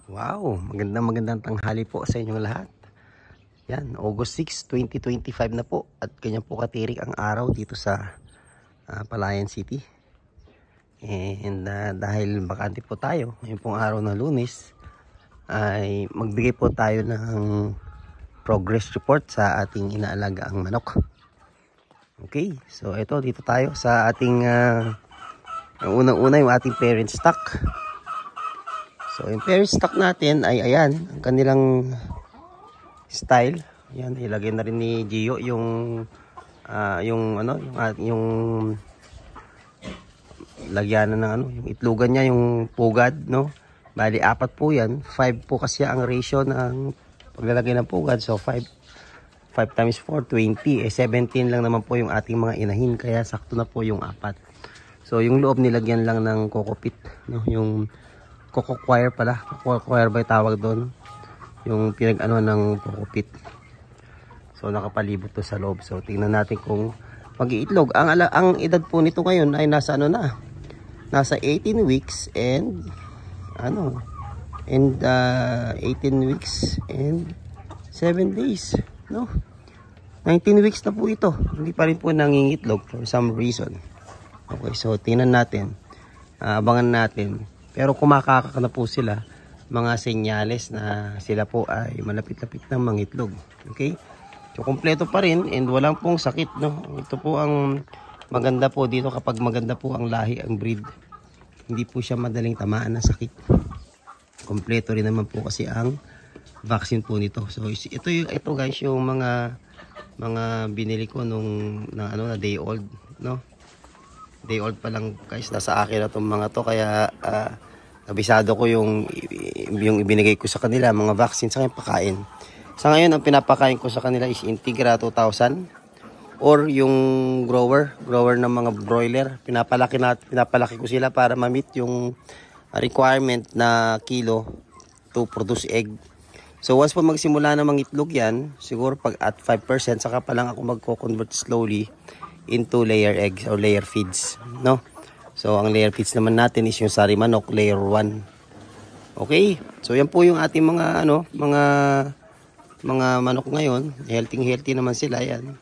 Wow, magandang tanghali po sa inyong lahat. Yan, August 6, 2025 na po at ganyan po katirik ang araw dito sa Palayan City. And dahil bakante po tayo, ngayon pong araw ng Lunes, ay magbigay po tayo ng progress report sa ating inaalagaang manok. Okay, so ito dito tayo sa ating unang-una yung ating parent stock. So yung parent stock natin ay ayan, ang kanilang style. Yan, ilagay na rin ni Gio yung lagyan ng yung itlogan niya, yung pugad, no? Bali 4 po yan, 5 po kasi ang ratio ng paglalagay ng pugad. So 5 times 4, 20, 17 lang naman po yung ating mga inahin, kaya sakto na po yung 4. So yung loob nilagyan lang ng kokopit, no? Yung coco coir pala, coco coir ba tawag doon, yung pinag-ano ng kokopit. So nakapalibot to sa loob. So tingnan natin kung mag-iitlog. Ang edad po nito ngayon ay nasa nasa 18 weeks and 18 weeks and 7 days, no? 19 weeks na po ito. Hindi pa rin po nangingitlog for some reason. Okay, so tingnan natin, abangan natin. Pero kumakakak na po sila, mga senyales na sila po ay malapit-lapit ng mangitlog. Okay? So kompleto pa rin and walang pong sakit, no? Ito po ang maganda po dito, kapag maganda po ang lahi, ang breed. Hindi po siya madaling tamaan ng sakit. Kompleto rin naman po kasi ang vaccine po nito. So ito guys, yung mga binili ko na day old, no? Day old pa lang guys, nasa akin na itong mga to, kaya nabisado ko yung ibinigay ko sa kanila, mga vaccine sa kanyang pakain. Sa ngayon, ang pinapakain ko sa kanila is Integra 2000 or yung grower ng mga broiler. Pinapalaki ko sila para ma-meet yung requirement na kilo to produce egg. So once po magsimula na mangitlog yan, siguro pag at 5%, saka pa lang ako magko-convert slowly into layer eggs or layer feeds, no? So ang layer feeds naman natin is yung sari manok, layer 1. Okay? So yan po yung ating mga mga manok ngayon. Healthy naman sila yan.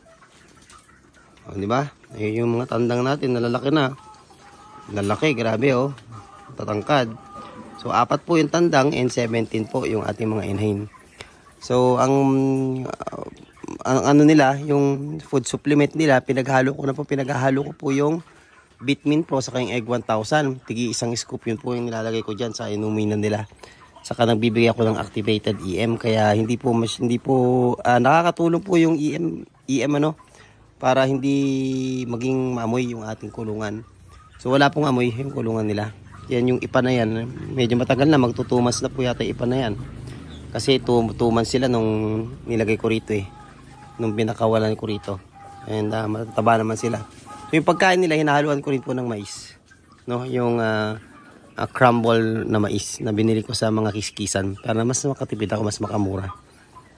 O, di ba? Ayun yung mga tandang natin, nalalaki na. Lalaki, grabe oh. Tatangkad. So 4 po yung tandang and 17 po yung ating mga inhane. So ang nila, yung food supplement nila, pinaghalo ko po yung Bitmin Pro sa kayong Egg 1000. Tigi isang scoop, yun po yung nilalagay ko dyan sa inuminan nila. Saka nagbibigay ako ng activated EM, kaya hindi po nakakatulong po yung EM para hindi maging maamoy yung ating kulungan. So wala pong amoy yung kulungan nila. Yan yung ipa na yan, medyo matagal na, magto 2 months na po yata ipa na yan. Kasi 2 months sila nung nilagay ko rito nung pinakawalan ko rito. And matataba naman sila. So yung pagkain nila, hinahaluan ko rin po ng mais, no? Yung crumble na mais na binili ko sa mga kiskisan para mas makatipid ako, mas makamura.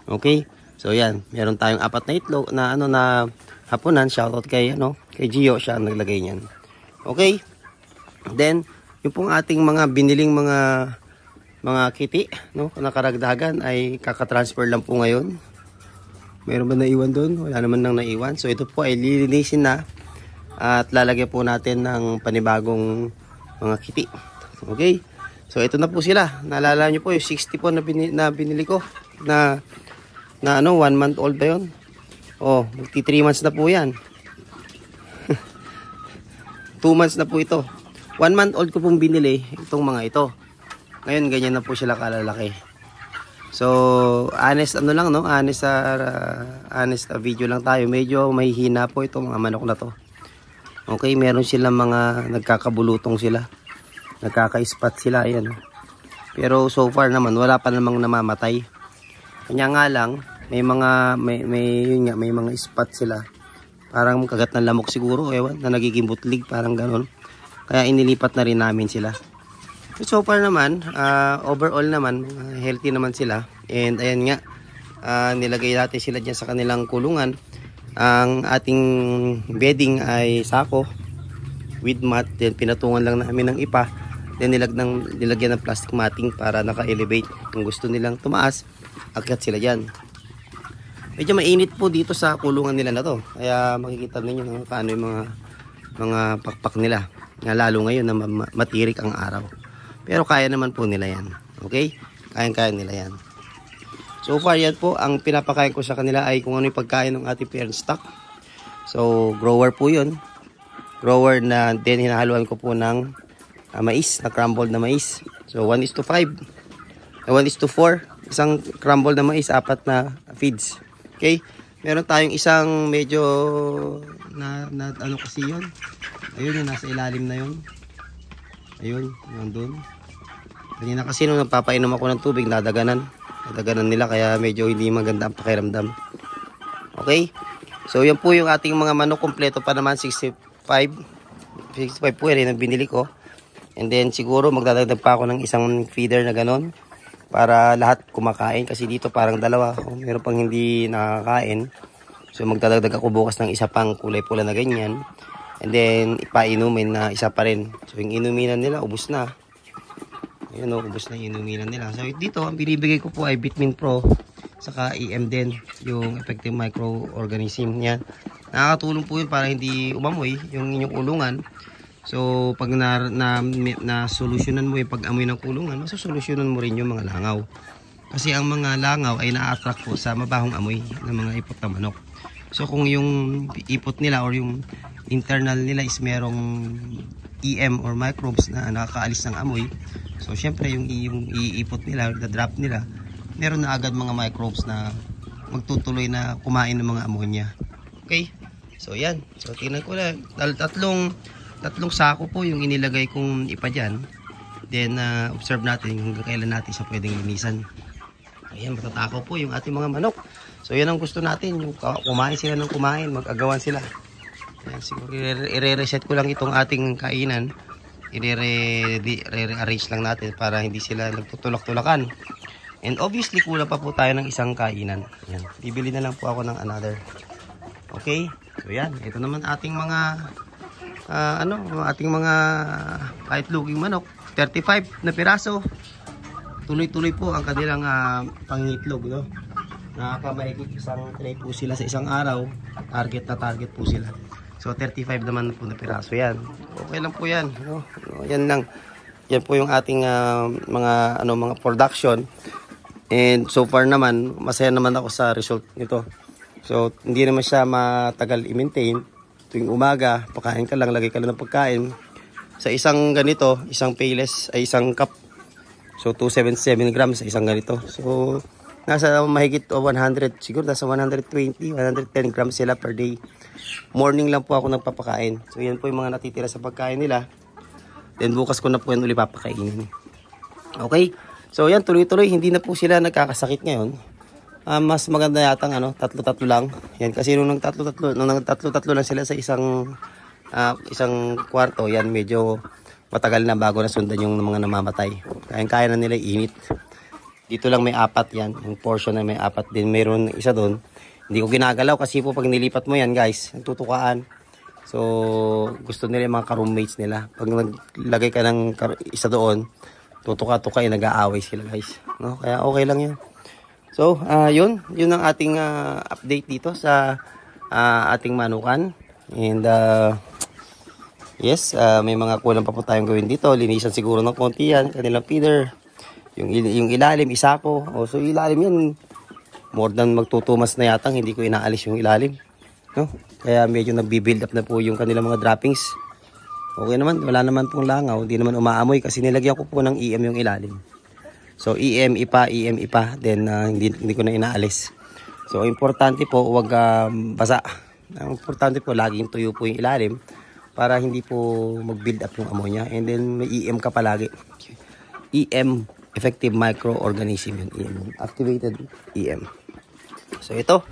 Okay? So yan, meron tayong 4 na itlog na hapunan. Shoutout kay Gio, siya ang naglagay niyan. Okay? Then yung pong ating mga biniling mga kiti, no, nakaragdagan ay kakatransfer lang po ngayon. Meron ba naiwan doon? Wala naman nang naiwan. So ito po ay lilinisin na at lalagyan po natin ng panibagong mga kiti. Okay? So ito na po sila. Naalala nyo po yung 60 po na binili ko na 1 month old ba yun? Oh, 3 months na po yan. 2 months na po ito. 1 month old ko pong binili itong mga ito. Ngayon ganyan na po sila kalalaki. So honest video lang tayo. Medyo mahihina po itong mga manok na to. Okay, meron silang mga nagkakabulutong sila. Nagkaka-spot sila, ayan. Pero so far naman wala pa namang namamatay. Kanya nga lang may mga spot sila. Parang kagat ng lamok siguro, ewan, na nagiging butlig, parang ganon. Kaya inilipat na rin namin sila. So far naman, overall naman, healthy naman sila. And ayan nga, nilagay natin sila dyan sa kanilang kulungan. Ang ating bedding ay sako with mat. Then pinatungan lang namin ng ipa Then nilagyan ng plastic matting para naka-elevate. Kung gusto nilang tumaas, akyat sila dyan. Medyo mainit po dito sa kulungan nila na to. Kaya makikita ninyo paano yung mga pakpak nila. Lalo ngayon na matirik ang araw. Pero kaya naman po nila yan. Okay? Kaya nila yan. So far yan po, ang pinapakain ko sa kanila ay kung ano yung pagkain ng ating parent stock. So grower po yun. Grower na din hinahaluan ko po ng mais, na crumbled na mais. So 1:5. 1:4. Isang crumbled na mais, 4 na feeds. Okay? Meron tayong isang medyo na ano kasi yun. Ayun yung nasa ilalim na yun. Ayun, yun dun. Kanina kasi nung nagpapainom ako ng tubig, nadaganan nila kaya medyo hindi maganda ang pakiramdam. Okay? So yan po yung ating mga manok, kompleto pa naman, 65 po yan ang binili ko. And then siguro magdadagdag pa ako ng isang feeder na ganon para lahat kumakain, kasi dito parang dalawa, meron pang hindi nakakain. So magdadagdag ako bukas ng isa pang kulay pula na ganyan, and then ipainumin na isa pa rin. So yung inuminan nila ubos na. Ayun o, ubos na yung inuminan nila. So dito ang binibigay ko po ay Vitamin Pro saka EM din, yung effective microorganism. Yan, nakakatulong po yun para hindi umamoy yung inyong kulungan. So pag na solusyonan mo yung pag-amoy ng kulungan, masosolusyonan mo rin yung mga langaw. Kasi ang mga langaw ay na-attract po sa mabahong amoy ng mga ipot na manok. So kung yung ipot nila or yung internal nila is merong EM or microbes na nakakaalis ng amoy, so syempre yung iipot nila, the drop nila, meron na agad mga microbes na magtutuloy na kumain ng mga ammonia. Okay? So yan. So tingnan ko lang. Tatlong sako po yung inilagay kong ipa dyan. Then observe natin hanggang kailan natin siya pwedeng linisan. Ayan, matatakaw po yung ating mga manok. So yan ang gusto natin, yung kumain sila ng kumain, mag-agawan sila. Ayan, siguro i-reset ko lang itong ating kainan. I-rearrange lang natin para hindi sila nagtutulak-tulakan. And obviously kulang pa po tayo ng isang kainan. Ayan, bibili na lang po ako ng another. Okay? So yan, ito naman ating mga ating mga kahit luging manok, 35 na piraso. Tuloy-tuloy po ang kanilang pangitlog, no? Nakakamaigit isang tray po sila sa isang araw. Target po sila. So 35 naman po na piraso yan. Okay lang po yan, no? Yan lang. Yan po yung ating mga production. And so far naman, masaya naman ako sa result nito. So hindi naman siya matagal i-maintain. Tuwing umaga, pakain ka lang, lagay ka lang ng pagkain. Sa isang ganito, isang payless ay isang cup. So 277 grams sa isang ganito. So nasa mahigit 100, siguro nasa 120, 110 grams sila per day. Morning lang po ako nagpapakain. So yan po yung mga natitira sa pagkain nila. Then bukas ko na po yan ulit papakainin. Okay? So yan, tuloy-tuloy, hindi na po sila nagkakasakit ngayon. Mas maganda yatang tatlo-tatlo lang. Yan, kasi nung tatlo-tatlo lang sila sa isang kwarto, yan medyo matagal na bago na sundan yung mga namamatay. Kaya na nila init. Dito lang may 4 yan. Yung portion na may 4 din. Mayroon isa doon. Hindi ko ginagalaw kasi po pag nilipat mo yan guys, tutukaan. So gusto nila yung mga ka-roommates nila. Pag naglagay ka ng isa doon, tutuka-tuka, nag-aaway sila guys. No? Kaya okay lang yan. So, yun ang ating update dito sa ating manukan. And yes, may mga kulang pa po tayong gawin dito. Linisan siguro ng konti yan, kanilang feeder. Yung ilalim, isa ko. So ilalim yan, more than magtutumas na yatang hindi ko inaalis yung ilalim. No? Kaya medyo nagbi-build up na po yung kanilang mga droppings. Okay naman, wala naman pong langaw. Hindi naman umaamoy kasi nilagyan ko po ng EM yung ilalim. So EM ipa, then hindi ko na inaalis. So importante po huwag basa. Ang importante po laging tuyo po yung ilalim para hindi po mag-build up yung ammonia. And then may EM ka palagi. EM, effective microorganism yun. EM, activated EM. So ito,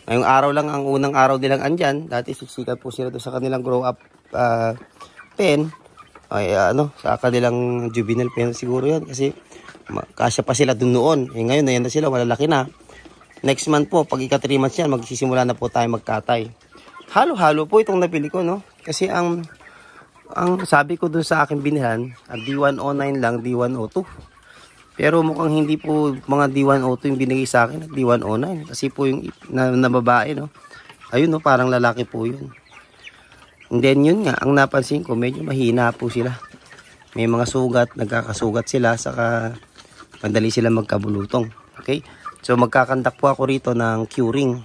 ngayong araw lang, ang unang araw nilang andyan. Dati siksikan po sila sa kanilang grow up pen. Ay sa kanilang juvenile pen siguro yan kasi kasya pa sila dun noon. Ngayon na yan na sila, malalaki na. Next month po, pag ika 3 months yan, magsisimula na po tayo magkatay. Halo-halo po itong nabili ko, no? Kasi ang ang sabi ko dun sa akin binilhan, D109 lang, D102. Pero mukhang hindi po mga D102 yung binigay sa akin, D109. Kasi po yung na babae, no? Ayun, no, parang lalaki po yun. And then yun nga, ang napansin ko, medyo mahina po sila. May mga sugat, nagkakasugat sila, saka madali sila magkabulutong. Okay? So magkakandak po ako rito ng curing.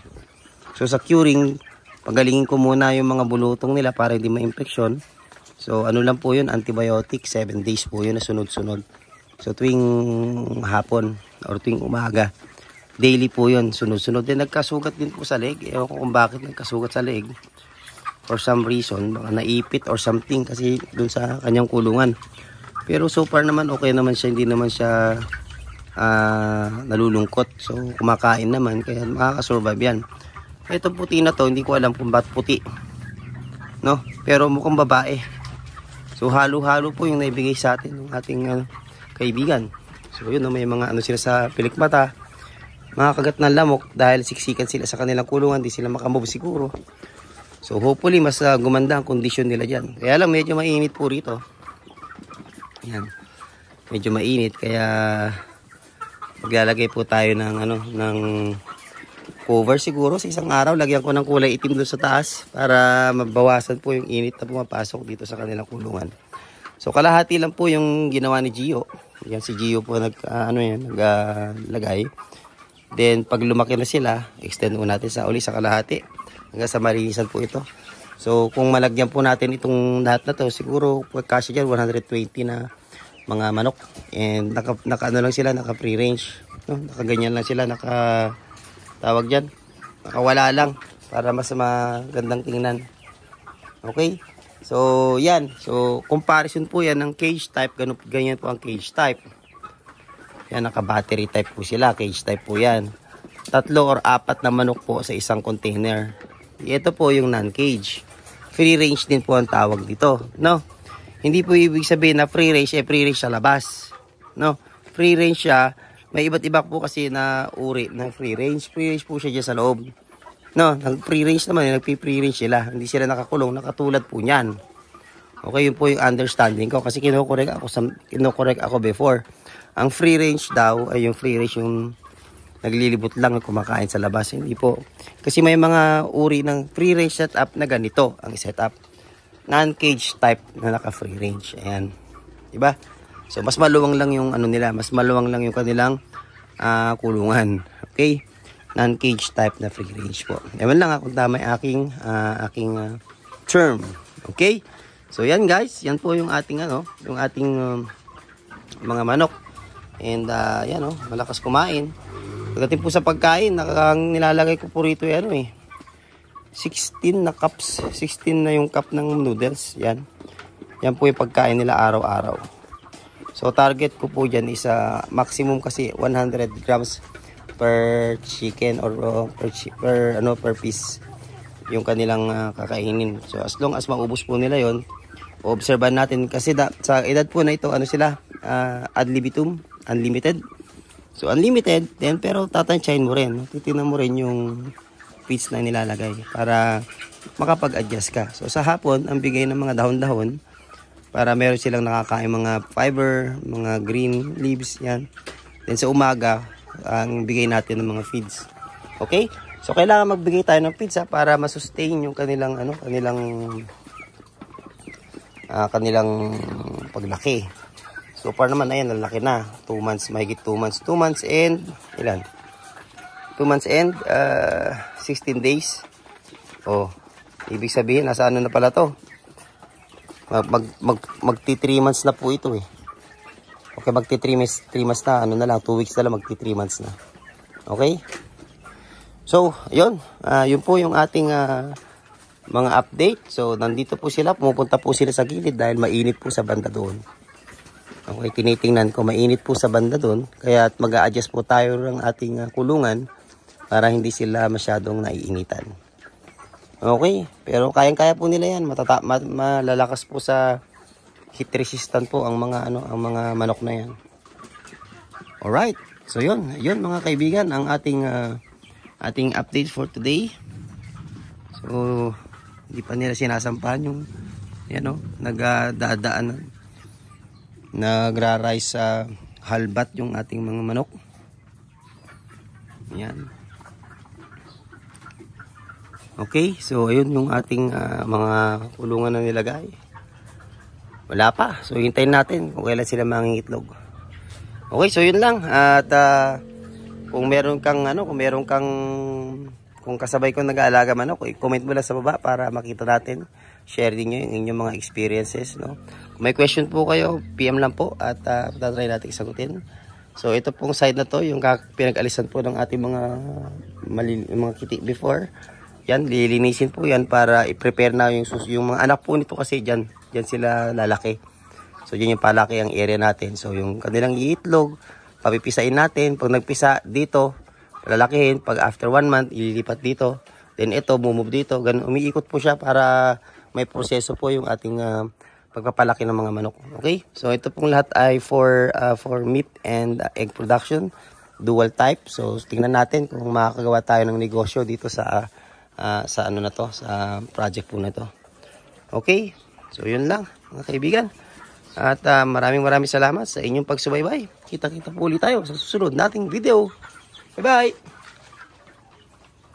So sa curing, pagalingin ko muna yung mga bulutong nila para hindi ma-infection. So ano lang po yun, antibiotic, 7 days po yun na sunod-sunod. So tuwing hapon or tuwing umaga, daily po yun, sunod-sunod. Then nagkasugat din po sa leg. Ewan ko kung bakit nagkasugat sa leg. For some reason, baka naipit or something kasi dun sa kanyang kulungan. Pero so far naman, okay naman siya. Hindi naman siya nalulungkot. So kumakain naman, kaya makakasurvive yan. Itong puti na to, hindi ko alam kung ba't puti. No? Pero mukhang babae. So halo-halo po yung naibigay sa atin ng ating kaibigan. So yun, may mga ano sila sa pilikmata, mga kagat ng lamok dahil siksikan sila sa kanilang kulungan, di sila makamove siguro. So hopefully mas gumanda ang kondisyon nila dyan. Kaya lang medyo mainit po rito. Yan. Medyo mainit kaya maglalagay po tayo ng ng cover siguro sa isang araw. Lagyan ko ng kulay itim doon sa taas para mabawasan po yung init na pumapasok dito sa kanilang kulungan. So kalahati lang po yung ginawa ni Gio. Yan si Gio po naglagay. Then pag lumaki na sila, extend po natin sa uli sa kalahati. Hanggang sa marinisan po ito. So kung malagyan po natin itong lahat na to, siguro pagkasya dyan 120 na mga manok. And naka lang sila, naka free range. No? Nakaganyan lang sila, tawag dyan. Nakawala lang para mas magandang tingnan. Okay? So, yan. So, comparison po yan ng cage type. Ganyan po ang cage type. Yan, naka-battery type po sila. Cage type po yan. 3 or 4 na manok po sa isang container. Ito po yung non-cage. Free range din po ang tawag dito. No? Hindi po ibig sabihin na free range, free range sa labas. No? Free range siya. May iba't iba po kasi na uri ng free range. Free range po siya dyan sa loob. No, nag-free range naman, nagpi-free range sila. Hindi sila nakakulong, nakatulad po niyan. Okay, yun po yung understanding ko kasi kino-correct ako before. Ang free range daw ay yung free range yung naglilibot lang at kumakain sa labas. Hindi po. Kasi may mga uri ng free range setup na ganito ang setup. Non-cage type na naka-free range. Ayan. Diba? So, mas maluwang lang yung nila, mas maluwang lang yung kanilang kulungan. Okay? Non-cage type na free range po. Ewan lang kung tama yung aking term. Okay? So yan guys, yan po yung ating yung ating mga manok. And yan malakas kumain. Pagdating po sa pagkain, nilalagay ko po rito 16 na cups, 16 na yung cup ng noodles. Yan. Yan po yung pagkain nila araw-araw. So target ko po diyan is maximum kasi 100 grams per chicken or per piece yung kanilang kakainin. So as long as maubos po nila yon, obserbahan natin kasi sa edad po na ito sila ad libitum, unlimited. So unlimited then pero tatansyahin mo rin, titingnan mo rin yung feeds na nilalagay para makapag-adjust ka. So sa hapon ang bigay ng mga dahon-dahon para meron silang nakakain mga fiber, mga green leaves yan. Then sa umaga ang bigay natin ng mga feeds. Okay? So kailangan magbigay tayo ng feeds para ma-sustain yung kanilang kanilang paglaki. So far naman ayan, lalaki na. 2 months, mahigit 2 months. 2 months and ilan? 2 months and 16 days. Oh, ibig sabihin nasa na pala to? Magti 3 months na po ito eh. Okay, magti 3 months na, na lang, 2 weeks na lang, magti 3 months na. Okay? So, yun. Yun po yung ating mga update. So, nandito po sila, pumupunta po sila sa gilid dahil mainit po sa banda doon. Okay, tinitingnan ko, mainit po sa banda doon. Kaya mag-a-adjust po tayo ng ating kulungan para hindi sila masyadong naiinitan. Okay, pero kayang-kaya po nila yan. Malalakas po sa heat resistant po ang mga manok na yan. Alright. So yun mga kaibigan ang ating update for today. So hindi pa nila sinasampahan yung Yan o, nagdadaan. Nagra-rise sa halbat yung ating mga manok. Yan. Okay, so ayun yung ating mga kulungan na nilagay. Wala pa. So hintayin natin kung kailan sila mangingitlog. Okay, so yun lang. At kung meron kang kung kasabay ko nag-aalaga manok, i-comment mo lang sa baba para makita natin. Share din nyo yung inyong mga experiences, no? Kung may question po kayo, PM lang po at tatry natin sagutin. So ito pong side na to, yung pinag-alisan po ng ating mga kiti before. Yan, lilinisin po yan para i-prepare na yung mga anak po nito kasi dyan sila lalaki. So yun yung palaki ang area natin. So yung kanilang iitlog, papipisain natin. Pag nagpisa dito, lalakihin. Pag after 1 month, ililipat dito. Then ito, mumove dito. Ganun, umiikot po siya para may proseso po yung ating pagpapalaki ng mga manok. Okay? So ito pong lahat ay for meat and egg production. Dual type. So tingnan natin kung makakagawa tayo ng negosyo dito sa sa project po na to. Okay? So yun lang mga kaibigan. At maraming salamat sa inyong pagsubaybay. Kita-kita po ulit tayo sa susunod nating video. Bye-bye!